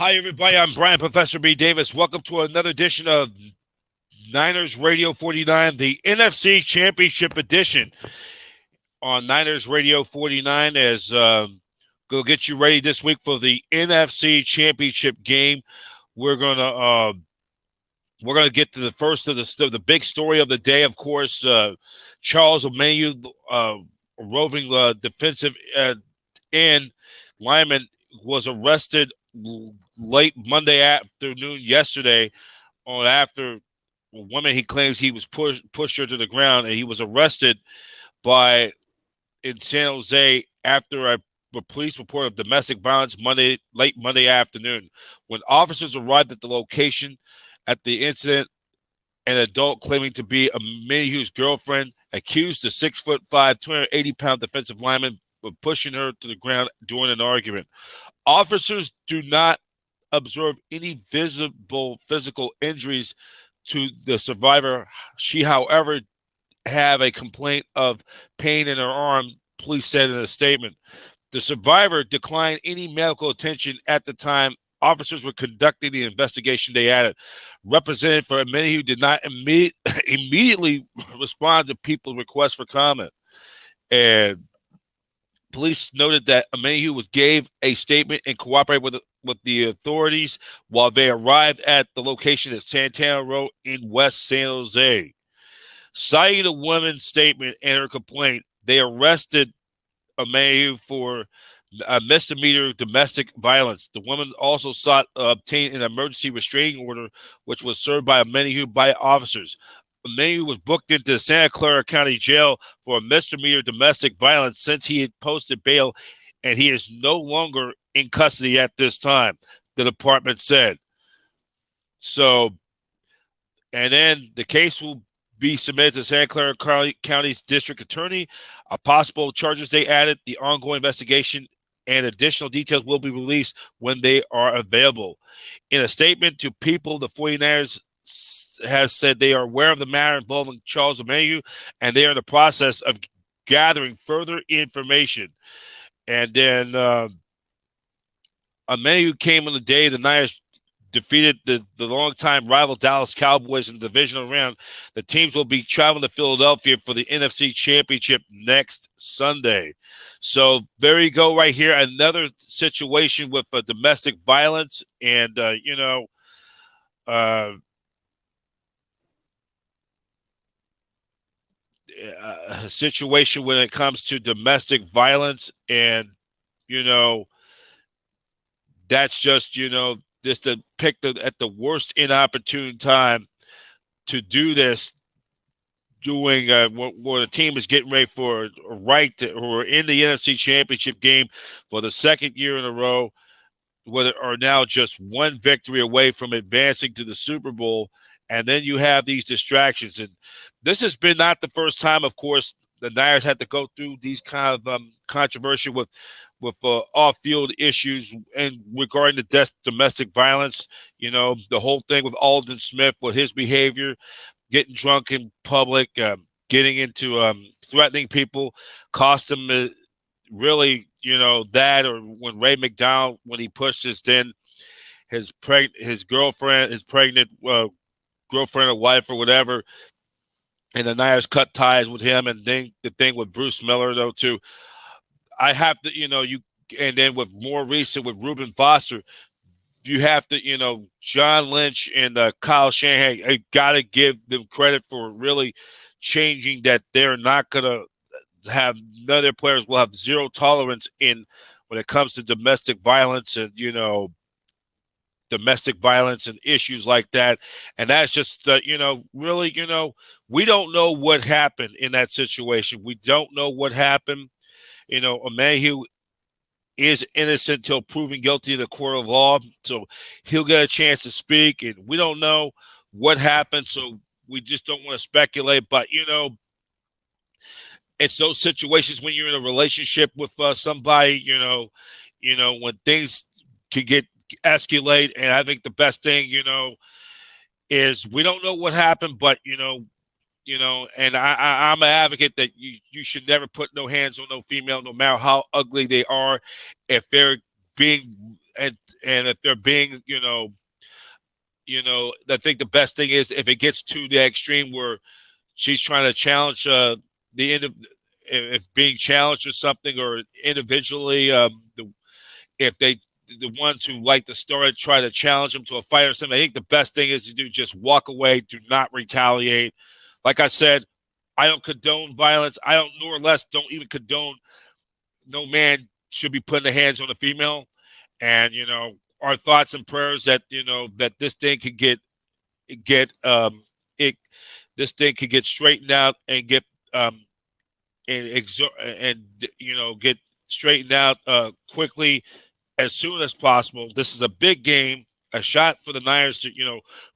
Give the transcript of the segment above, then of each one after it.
Hi, everybody. I'm Brian Professor B. Davis. Welcome to another edition of Niners Radio 49, the NFC Championship edition on Niners Radio 49. As go get you ready this week for the NFC Championship game. We're gonna uh, we're gonna get to the first of the big story of the day. Of course, Charles Omenihu, roving defensive end lineman, was arrested late Monday afternoon yesterday on after a woman he claims he was pushed her to the ground, and he was arrested by in San Jose after a police report of domestic violence late Monday afternoon. When officers arrived at the location at the incident, an adult claiming to be Omenihu's girlfriend accused the 6'5", 280-pound defensive lineman of pushing her to the ground during an argument. Officers do not observe any visible physical injuries to the survivor. She, however, have a complaint of pain in her arm, police said in a statement. The survivor declined any medical attention at the time officers were conducting the investigation, they added. Representative for Omenihu did not immediately respond to people's requests for comment. And police noted that Omenihu gave a statement and cooperated with the authorities while they arrived at the location at Santana Road in West San Jose. Citing the woman's statement and her complaint, they arrested Omenihu for misdemeanor domestic violence. The woman also sought to obtain an emergency restraining order, which was served by Omenihu by officers. Omenihu was booked into Santa Clara County Jail for a misdemeanor domestic violence since he had posted bail, and he is no longer in custody at this time, the department said. So, and then the case will be submitted to Santa Clara County's district attorney. Possible charges they added, the ongoing investigation, and additional details will be released when they are available. In a statement to people, the 49ers has said they are aware of the matter involving Charles Omenihu, and they are in the process of gathering further information. And then Omenihu came on the day the Niners defeated the longtime rival Dallas Cowboys in the divisional round. The teams will be traveling to Philadelphia for the NFC Championship next Sunday. So there you go right here. Another situation with domestic violence and, a situation when it comes to domestic violence. And, that's just, just to pick at the worst inopportune time to do this, doing where the team is getting ready for a right to, or in the NFC Championship game for the second year in a row, whether are now just one victory away from advancing to the Super Bowl. And then you have these distractions. And this has been not the first time, of course, the Niners had to go through these kind of controversy with off-field issues and regarding the domestic violence. The whole thing with Aldon Smith, with his behavior, getting drunk in public, getting into threatening people, cost him really, that, or when Ray McDonald, when he pushed his pregnant girlfriend or wife or whatever, and the Niners cut ties with him. And then the thing with Bruce Miller, though, too. I have to, and then with more recent with Reuben Foster, you have to, John Lynch and Kyle Shanahan, I got to give them credit for really changing that. They're not going to have, none of their players will have zero tolerance when it comes to domestic violence and, domestic violence and issues like that. And that's just, really, we don't know what happened in that situation. We don't know what happened. Omenihu is innocent until proven guilty in the court of law. So he'll get a chance to speak. And we don't know what happened. So we just don't want to speculate. But, it's those situations when you're in a relationship with somebody, when things can get escalate. And I think the best thing, is we don't know what happened, but, and I'm an advocate that you should never put no hands on no female, no matter how ugly they are. If they're being and if they're being, I think the best thing is if it gets to the extreme where she's trying to challenge the end of if being challenged or something, or individually, if the ones who like the story try to challenge them to a fight or something. I think the best thing is to do just walk away, do not retaliate. Like I said, I don't condone violence. I don't, nor less, don't even condone. No man should be putting their hands on a female, and our thoughts and prayers that that this thing could get it this thing could get straightened out and get and get straightened out quickly as soon as possible. This is a big game, a shot for the Niners to,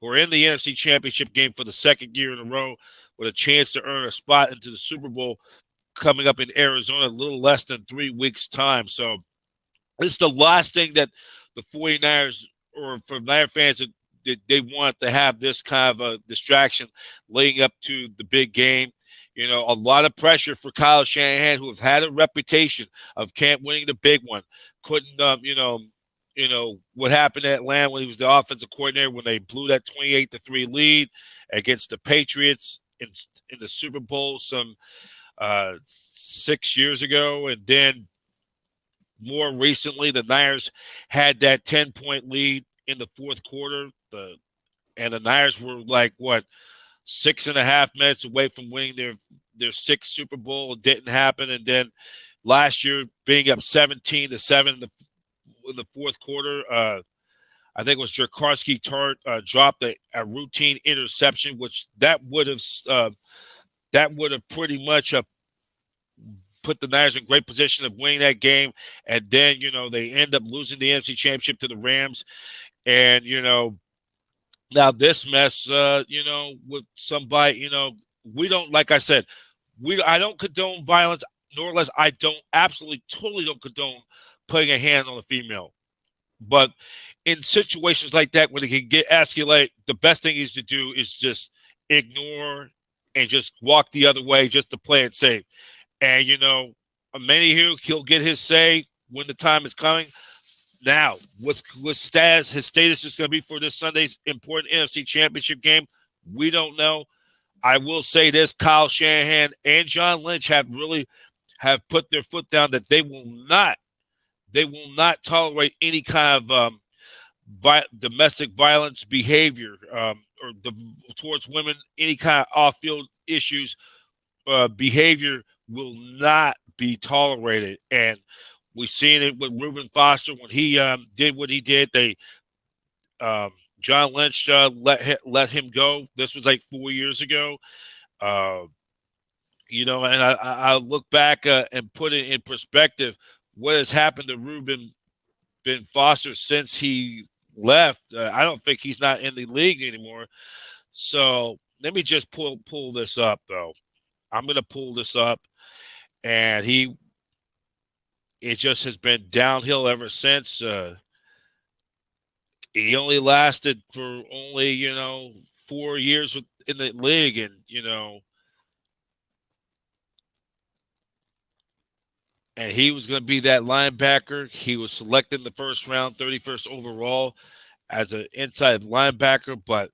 who are in the NFC Championship game for the second year in a row, with a chance to earn a spot into the Super Bowl coming up in Arizona a little less than 3 weeks' time. So this is the last thing that the 49ers, or for Niner fans, that they want to have this kind of a distraction leading up to the big game. A lot of pressure for Kyle Shanahan, who have had a reputation of can't winning the big one. Couldn't, what happened at Atlanta when he was the offensive coordinator, when they blew that 28-3 lead against the Patriots in the Super Bowl some 6 years ago. And then more recently, the Niners had that 10-point lead in the fourth quarter. And the Niners were like, 6.5 minutes away from winning their sixth Super Bowl. It didn't happen. And then last year, being up 17-7 in the fourth quarter, I think it was Jakarski dropped a routine interception, which that would have pretty much put the Niners in great position of winning that game. And then they end up losing the NFC Championship to the Rams. And now this mess, with somebody, we don't, like I said, I don't condone violence, nor less I totally don't condone putting a hand on a female. But in situations like that, when it can get escalate, the best thing is to do is just ignore and just walk the other way, just to play it safe. And Omenihu, he'll get his say when the time is coming. Now, what's his status is going to be for this Sunday's important NFC Championship game, we don't know. I will say this: Kyle Shanahan and John Lynch have put their foot down that they will not tolerate any kind of domestic violence behavior towards women. Any kind of off-field issues behavior will not be tolerated. And we've seen it with Reuben Foster when he did what he did. John Lynch let him go. This was like 4 years ago. And I look back and put it in perspective what has happened to Reuben Foster since he left. I don't think he's not in the league anymore. So let me just pull this up, though. I'm going to pull this up, and it just has been downhill ever since. He only lasted for 4 years in the league, and and he was going to be that linebacker. He was selected in the first round, 31st overall, as an inside linebacker, but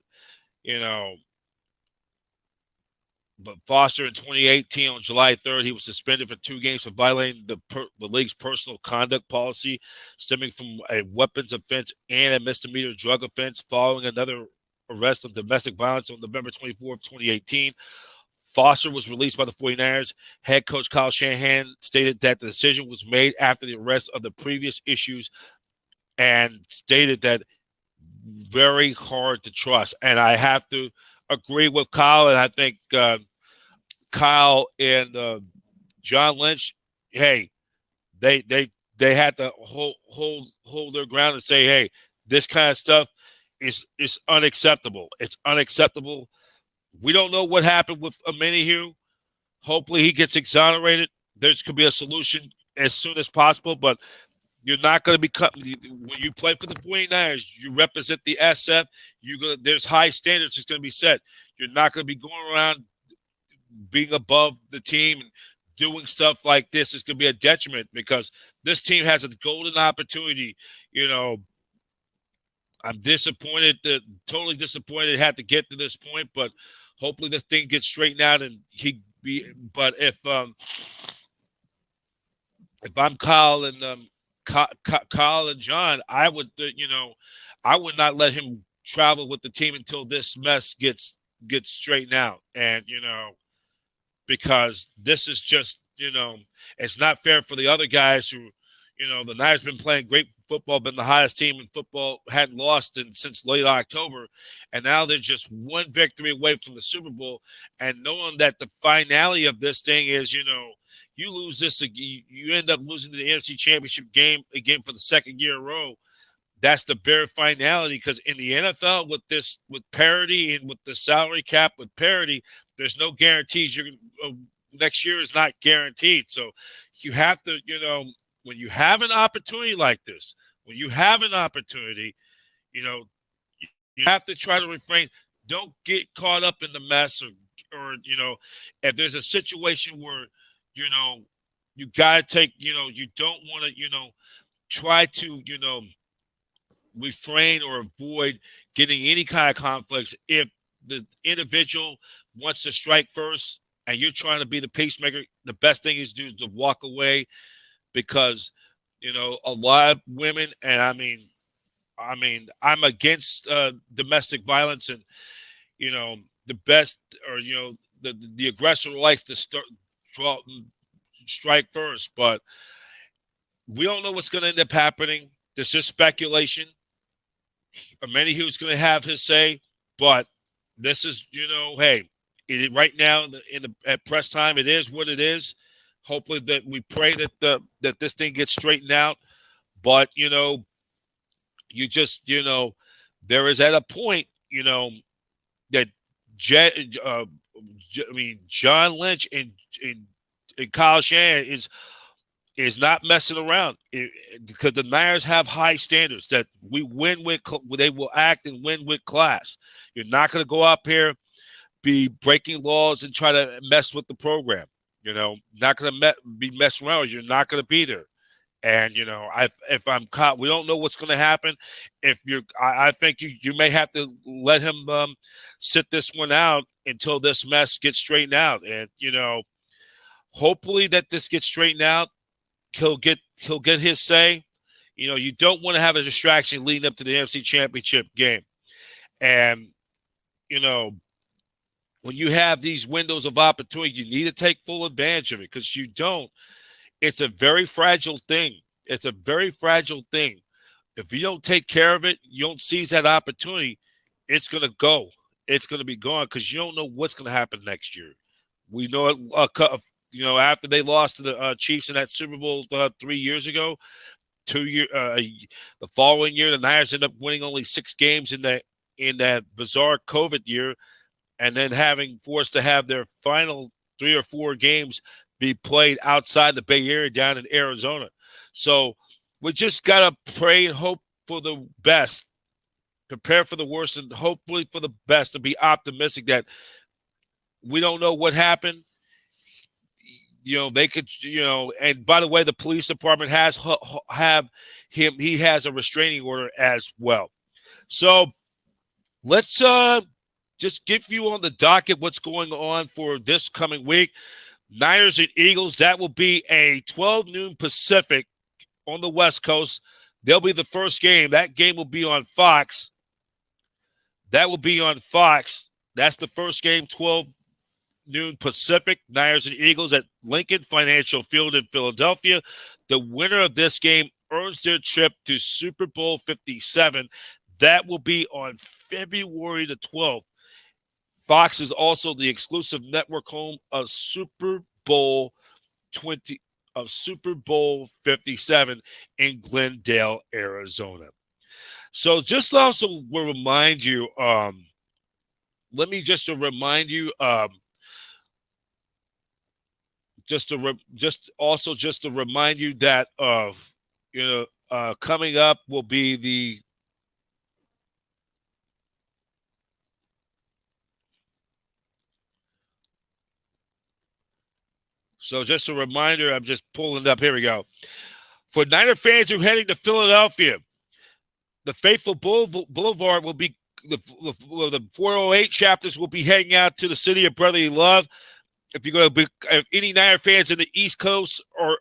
But Foster in 2018, on July 3rd, he was suspended for 2 games for violating the league's personal conduct policy, stemming from a weapons offense and a misdemeanor drug offense, following another arrest of domestic violence on November 24th, 2018. Foster was released by the 49ers. Head coach Kyle Shanahan stated that the decision was made after the arrest of the previous issues, and stated that very hard to trust. And I have to agree with Kyle, and I think Kyle and John Lynch, hey, they had to hold their ground and say, hey, this kind of stuff is unacceptable. It's unacceptable. We don't know what happened with Omenihu. Hopefully he gets exonerated. There could be a solution as soon as possible, but you're not going to become, when you play for the 49ers, you represent the SF, there's high standards that's going to be set. You're not going to be going around being above the team and doing stuff like this. Is going to be a detriment, because this team has a golden opportunity. You know, I'm disappointed that totally disappointed it had to get to this point, but hopefully this thing gets straightened out and he be. But if I'm Kyle and Kyle and John, I would I would not let him travel with the team until this mess gets straightened out, and because this is just it's not fair for the other guys who the Niners been playing great football, been the highest team in football, hadn't lost since late October, and now they're just one victory away from the Super Bowl, and knowing that the finale of this thing is you lose this, you end up losing the NFC Championship game again for the second year in a row. That's the bare finality, because in the NFL with parity and with the salary cap with parity, there's no guarantees. Next year is not guaranteed. So you have to, when you have an opportunity like this, when you have an opportunity, you know, you have to try to refrain. Don't get caught up in the mess, or if there's a situation where you gotta take, you don't want to, try to, refrain or avoid getting any kind of conflicts. If the individual wants to strike first and you're trying to be the pacemaker, the best thing is to walk away, because a lot of women, and I'm against domestic violence, and the best, or the aggressor likes to strike first, but we don't know what's going to end up happening. This is speculation. Omenihu's going to have his say, but this is, hey, right now at press time, it is what it is. Hopefully that we pray that this thing gets straightened out, but you just there is at a point that John Lynch and Kyle Shanahan is not messing around, because the Niners have high standards that we win with. They will act and win with class. You're not going to go up here, be breaking laws and try to mess with the program. Not going to be messing around. You're not going to be there. And if I'm caught, we don't know what's going to happen. I think you may have to let him sit this one out until this mess gets straightened out. And hopefully that this gets straightened out. He'll get his say. You don't want to have a distraction leading up to the NFC Championship game. And when you have these windows of opportunity, you need to take full advantage of it, because you don't. It's a very fragile thing. It's a very fragile thing. If you don't take care of it, you don't seize that opportunity, it's going to go. It's going to be gone, because you don't know what's going to happen next year. We know it. After they lost to the Chiefs in that Super Bowl 3 years ago, the following year, the Niners ended up winning only 6 games in that bizarre COVID year, and then having forced to have their final 3 or 4 games be played outside the Bay Area down in Arizona. So we just got to pray and hope for the best, prepare for the worst, and hopefully for the best, and be optimistic that we don't know what happened. They could, and by the way, the police department have him. He has a restraining order as well. So let's just give you on the docket what's going on for this coming week. Niners and Eagles, that will be a 12 noon Pacific on the West Coast. They'll be the first game. That game will be on Fox. That will be on Fox. That's the first game, 12 noon Pacific. Niners and Eagles at Lincoln Financial Field in Philadelphia. The winner of this game earns their trip to Super Bowl 57. That will be on February the 12th. Fox is also the exclusive network home of Super Bowl 57 in Glendale, Arizona. So just also will remind you, let me just to remind you, just to remind you that coming up will be the So just a reminder, I'm just pulling it up. Here we go. For Niner fans who are heading to Philadelphia, the Faithful Boulevard will be the 408 chapters will be heading out to the city of brotherly love. If you're going to be, if any Niner fans in the East Coast or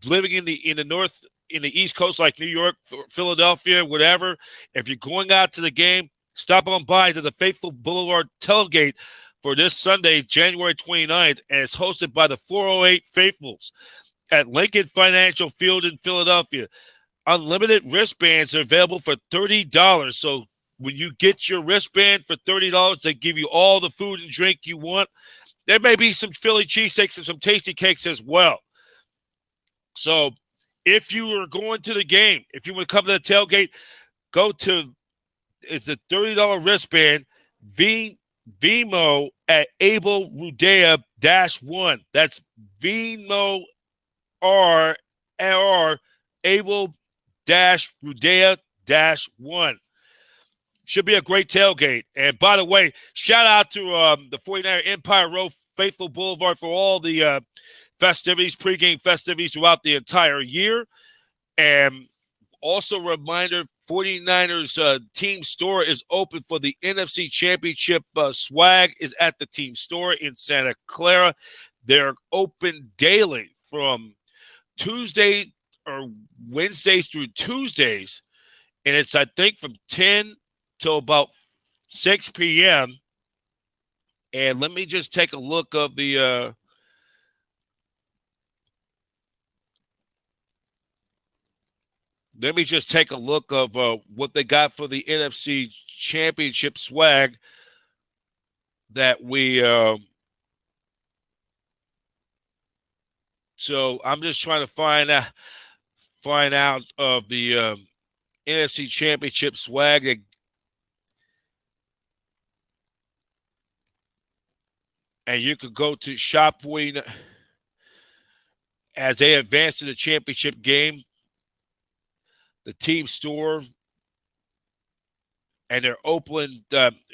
living in the North, in the East Coast, like New York, Philadelphia, whatever, if you're going out to the game, stop on by to the Faithful Boulevard tailgate for this Sunday, January 29th, and it's hosted by the 408 Faithfuls at Lincoln Financial Field in Philadelphia. Unlimited wristbands are available for $30. So when you get your wristband for $30, they give you all the food and drink you want. There may be some Philly cheesesteaks and some tasty cakes as well. So if you are going to the game, if you want to come to the tailgate, go to, it's a $30 wristband, Vimo at Abel Rudea-1. That's Vimo R Abel Rudea-1. Should be a great tailgate. And by the way, shout out to the 49er Empire Row Faithful Boulevard for all the festivities, pregame festivities throughout the entire year. And also a reminder, 49ers team store is open for the NFC Championship swag is at the team store in Santa Clara. They're open daily from Tuesday or Wednesdays through Tuesdays. And it's, I think, from 10 till about 6 p.m. And let me just take a look of the let me just take a look of what they got for the NFC Championship swag that we so I'm just trying to find out of the NFC Championship swag that, and you could go to Shop 49 as they advance to the championship game, the team store, and they're open,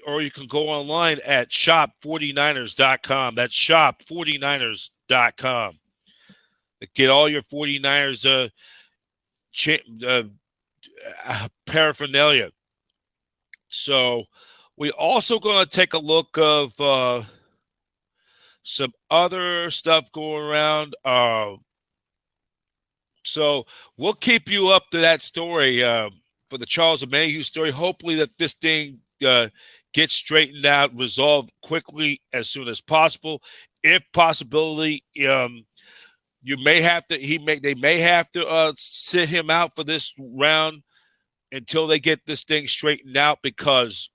or you can go online at shop49ers.com. That's shop49ers.com. Get all your 49ers paraphernalia. So we also going to take a look of some other stuff going around. So we'll keep you up to that story for the Charles Omenihu story. Hopefully that this thing gets straightened out, resolved quickly as soon as possible. If possibility, you may have to. They may have to sit him out for this round until they get this thing straightened out because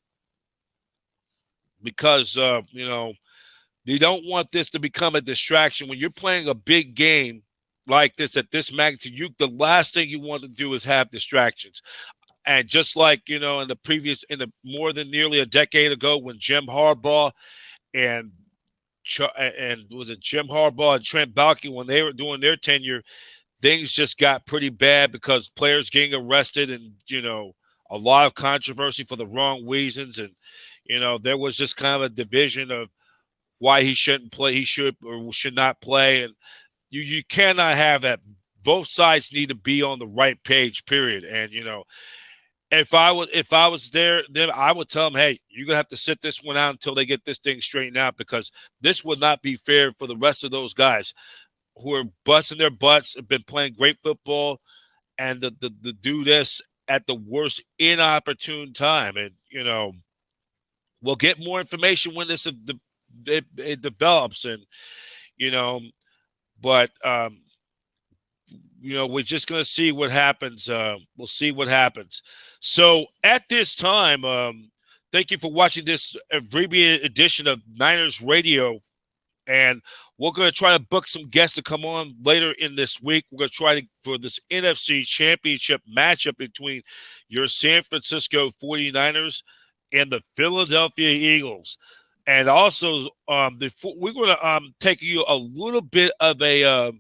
you know, they don't want this to become a distraction when you're playing a big game like this at this magnitude. The last thing you want to do is have distractions. And just like, you know, in the more than nearly a decade ago when Jim Harbaugh and was it Jim Harbaugh and Trent Baalke, when they were doing their tenure, things just got pretty bad because players getting arrested and, you know, a lot of controversy for the wrong reasons. And, you know, there was just kind of a division of why he shouldn't play, he should or should not play. And you cannot have that. Both sides need to be on the right page, period. And, you know, if I was there, then I would tell them, hey, you're going to have to sit this one out until they get this thing straightened out, because this would not be fair for the rest of those guys who are busting their butts, have been playing great football, and to do this at the worst inopportune time. And, you know, we'll get more information when this it develops. And, you know, but, you know, we're just going to see what happens. We'll see what happens. So at this time, thank you for watching this abbreviated edition of Niners Radio. And we're going to try to book some guests to come on later in this week. We're going to try for this NFC Championship matchup between your San Francisco 49ers and the Philadelphia Eagles. And also, we're going to take you a little bit of the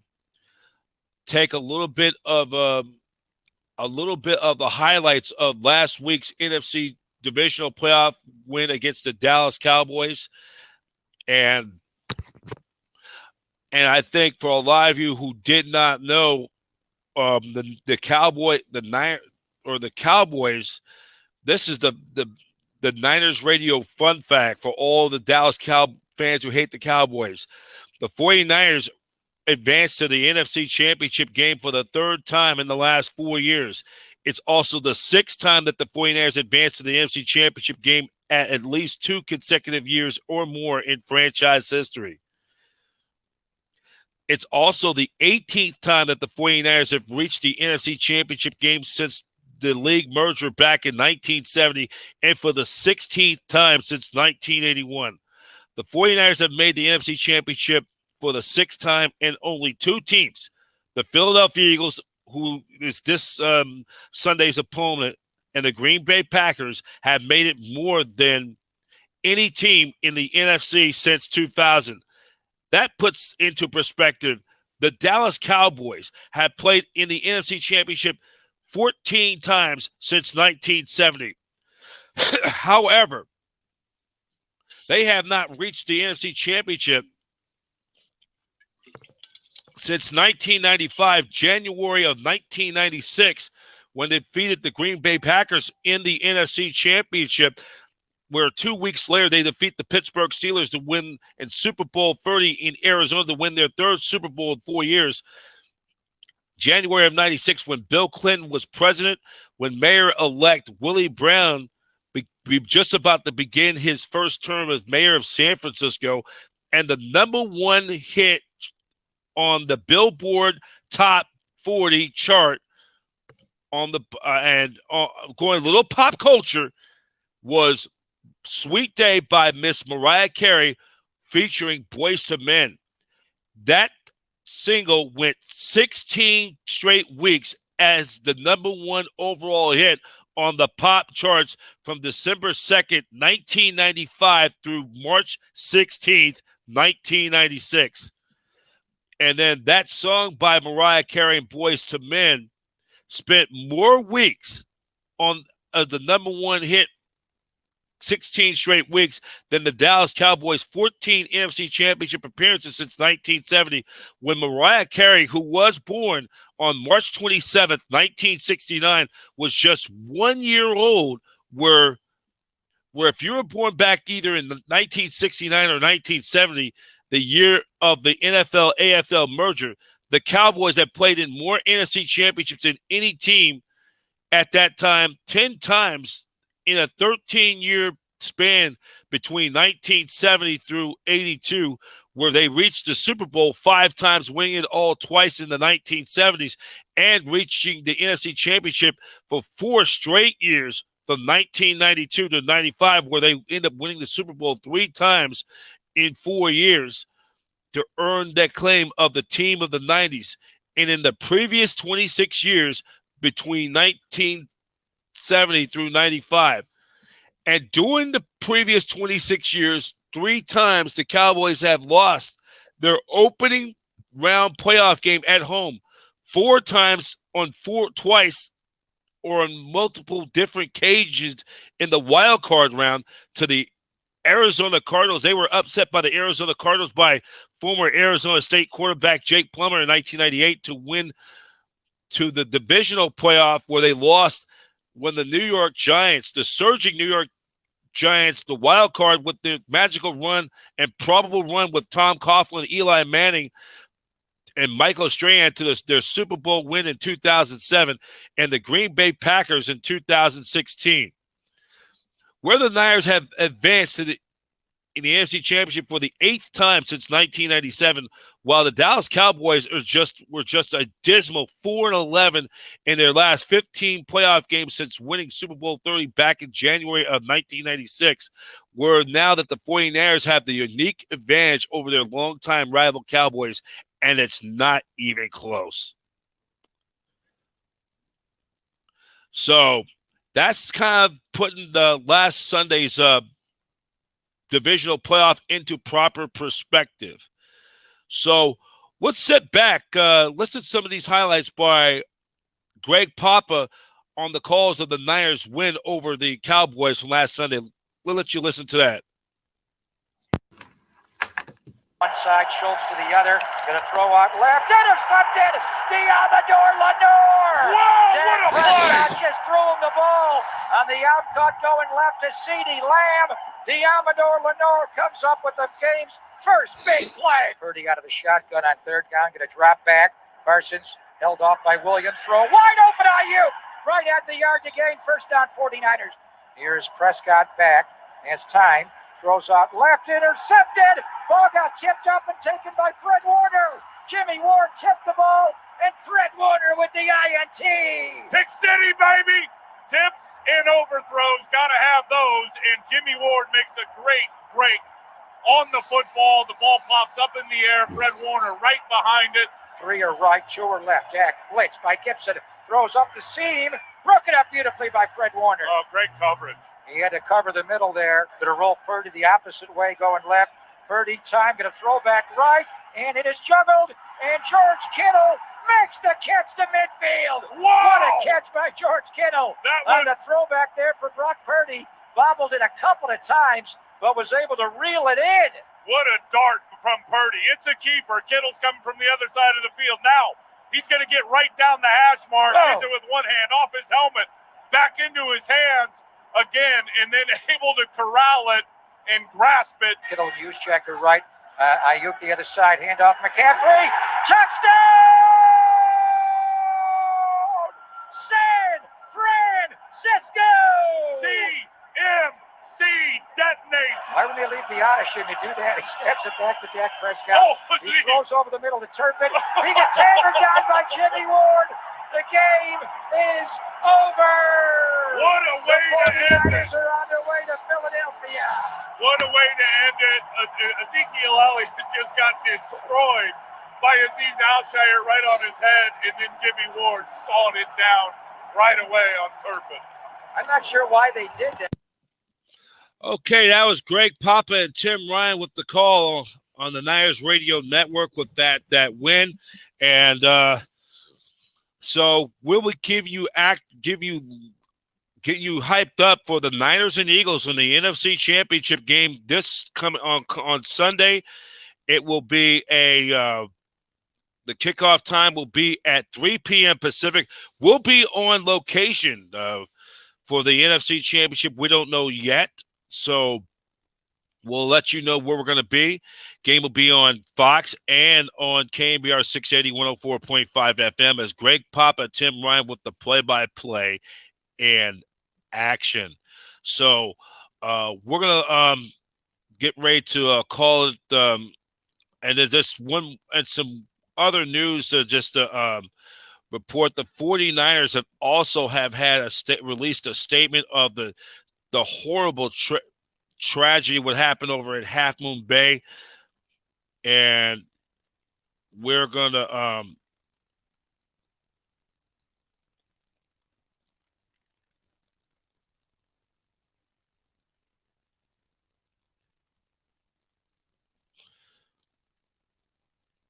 highlights of last week's NFC divisional playoff win against the Dallas Cowboys. And I think for a lot of you who did not know the Cowboys. This is the Niners radio fun fact for all the Dallas fans who hate the Cowboys. The 49ers advanced to the NFC Championship game for the third time in the last 4 years. It's also the sixth time that the 49ers advanced to the NFC Championship game at least 2 consecutive years or more in franchise history. It's also the 18th time that the 49ers have reached the NFC Championship game since the league merger back in 1970, and for the 16th time since 1981. The 49ers have made the NFC Championship for the 6th time, and only 2 teams, the Philadelphia Eagles, who is this Sunday's opponent, and the Green Bay Packers, have made it more than any team in the NFC since 2000. That puts into perspective, the Dallas Cowboys have played in the NFC Championship 14 times since 1970. However, they have not reached the NFC Championship since 1995, January of 1996, when they defeated the Green Bay Packers in the NFC Championship, where 2 weeks later they defeat the Pittsburgh Steelers to win in Super Bowl 30 in Arizona to win their 3rd Super Bowl in 4 years. January of 96, when Bill Clinton was president, when Mayor-elect Willie Brown just about to begin his first term as mayor of San Francisco, and the number 1 hit on the Billboard Top 40 chart on the going a little pop culture was Sweet Day by Miss Mariah Carey featuring Boyz II Men. That single went 16 straight weeks as the number 1 overall hit on the pop charts from December 2nd, 1995 through March 16th, 1996. And then that song by Mariah Carey and Boyz II Men spent more weeks on the number 1 hit, 16 straight weeks, than the Dallas Cowboys' 14 NFC Championship appearances since 1970, when Mariah Carey, who was born on March 27th, 1969, was just 1 year old, where if you were born back either in 1969 or 1970, the year of the NFL-AFL merger, the Cowboys have played in more NFC championships than any team at that time, 10 times in a 13-year span between 1970 through 82, where they reached the Super Bowl 5 times, winning it all twice in the 1970s, and reaching the NFC Championship for 4 straight years from 1992 to 95, where they ended up winning the Super Bowl 3 times in 4 years to earn that claim of the team of the 90s. And in the previous 26 years, between 1970 through 95, and during the previous 26 years, 3 times the Cowboys have lost their opening round playoff game at home, 4 times twice or on multiple different occasions in the wild card round to the Arizona Cardinals. They were upset by the Arizona Cardinals by former Arizona State quarterback Jake Plummer in 1998 to win to the divisional playoff, where they lost when the New York Giants, the surging New York Giants, the wild card with their magical run and probable run with Tom Coughlin, Eli Manning, and Michael Strahan to their Super Bowl win in 2007, and the Green Bay Packers in 2016. Where the Niners have advanced in the NFC Championship for the 8th time since 1997, while the Dallas Cowboys were just a dismal 4-11 in their last 15 playoff games since winning Super Bowl 30 back in January of 1996, where now that the 49ers have the unique advantage over their longtime rival Cowboys, and it's not even close. So that's kind of putting the last Sunday's divisional playoff into proper perspective. So let's sit back, listen to some of these highlights by Greg Papa on the calls of the Niners win over the Cowboys from last Sunday. We'll let you listen to that. One side, Schultz to the other. Going to throw out left. Intercepted. Diamador Lenore. Whoa, what a Prescott play. just threw him the ball on the outcut going left to CeeDee Lamb. Diamador Lenore comes up with the game's first big play. Purdy out of the shotgun on third down. Going to drop back. Parsons held off by Williams. Throw wide open IU. Right at the yard to gain. First down 49ers. Here's Prescott back. Has time. Throws out left. Intercepted. Ball got tipped up and taken by Fred Warner. Jimmy Ward tipped the ball, and Fred Warner with the INT. Pick City, baby. Tips and overthrows. Got to have those. And Jimmy Ward makes a great break on the football. The ball pops up in the air. Fred Warner right behind it. 3 are right, 2 are left. Dak blitz by Gibson. Throws up the seam. Broken up beautifully by Fred Warner. Oh, great coverage. He had to cover the middle there. Going to roll Purdy the opposite way, going left. Purdy time, going to throw back right. And it is juggled. And George Kittle makes the catch to midfield. Whoa! What a catch by George Kittle. That On was the throwback there for Brock Purdy. Bobbled it a couple of times, but was able to reel it in. what a dart from Purdy. It's a keeper. Kittle's coming from the other side of the field. Now he's going to get right down the hash mark. Hits it with one hand off his helmet, back into his hands again, and then able to corral it and grasp it. Kittle use checker right. Ayuk the other side. Handoff McCaffrey. Touchdown! San Francisco! CMC detonates. Why would they leave Biada? Shouldn't he do that? He snaps it back to Dak Prescott. He throws over the middle to Turpin. He gets hammered down by Jimmy Ward. The game is over. What a way to end it. The 49ers are on their way to Philadelphia. What a way to end it. Ezekiel Elliott just got destroyed by Aziz Alshire right on his head, and then Jimmy Ward sawed it down right away on Turpin. I'm not sure why they did that. Okay, that was Greg Papa and Tim Ryan with the call on the Niners Radio Network with that win. And so will we get you hyped up for the Niners and Eagles in the NFC Championship game this coming on Sunday? It will be the kickoff time will be at 3 p.m. Pacific. We'll be on location for the NFC Championship. We don't know yet, so we'll let you know where we're going to be. Game will be on Fox and on KNBR 680 104.5 FM as Greg Papa and Tim Ryan with the play-by-play and action. So we're going to get ready to call it. And there's just one and some other news to just report. The 49ers have also had released a statement of the horrible tragedy what happened over at Half Moon Bay, and we're gonna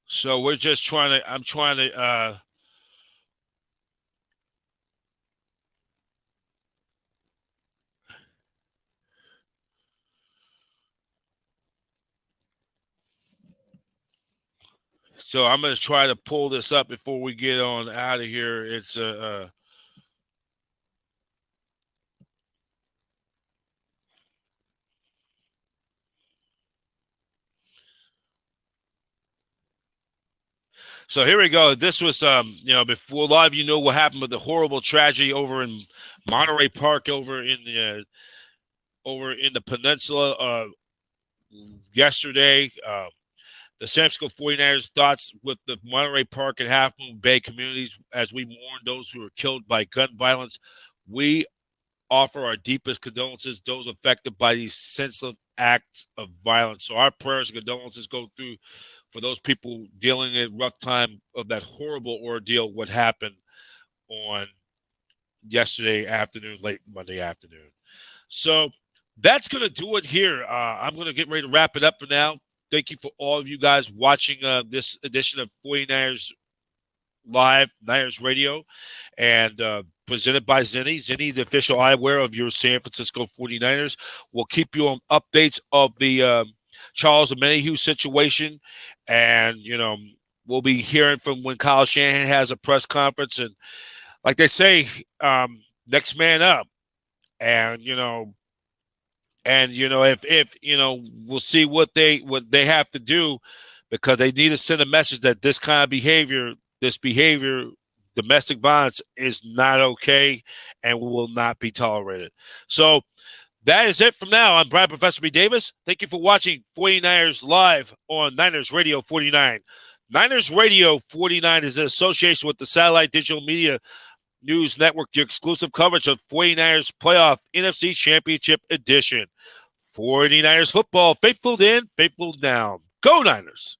so we're just trying to so I'm going to try to pull this up before we get on out of here. It's so here we go. This was before a lot of you know what happened with the horrible tragedy over in Monterey Park over in the peninsula yesterday. The San Francisco 49ers thoughts with the Monterey Park and Half Moon Bay communities as we mourn those who were killed by gun violence. We offer our deepest condolences to those affected by these senseless acts of violence. So our prayers and condolences go through for those people dealing in a rough time of that horrible ordeal, what happened on yesterday afternoon, late Monday afternoon. So that's going to do it here. I'm going to get ready to wrap it up for now. Thank you for all of you guys watching this edition of 49ers Live, Niners Radio, and presented by Zenni. Zenni, the official eyewear of your San Francisco 49ers. We'll keep you on updates of the Charles Omenihu situation. And, we'll be hearing from when Kyle Shanahan has a press conference. And like they say, next man up. And, if we'll see what they have to do, because they need to send a message that this kind of behavior, domestic violence, is not okay and will not be tolerated. So that is it from now. I'm Brad Professor B. Davis. Thank you for watching 49ers Live on Niners Radio 49. Niners Radio 49 is in association with the Satellite Digital Media News Network, your exclusive coverage of 49ers Playoff NFC Championship Edition. 49ers football, faithful in, faithful down. Go Niners!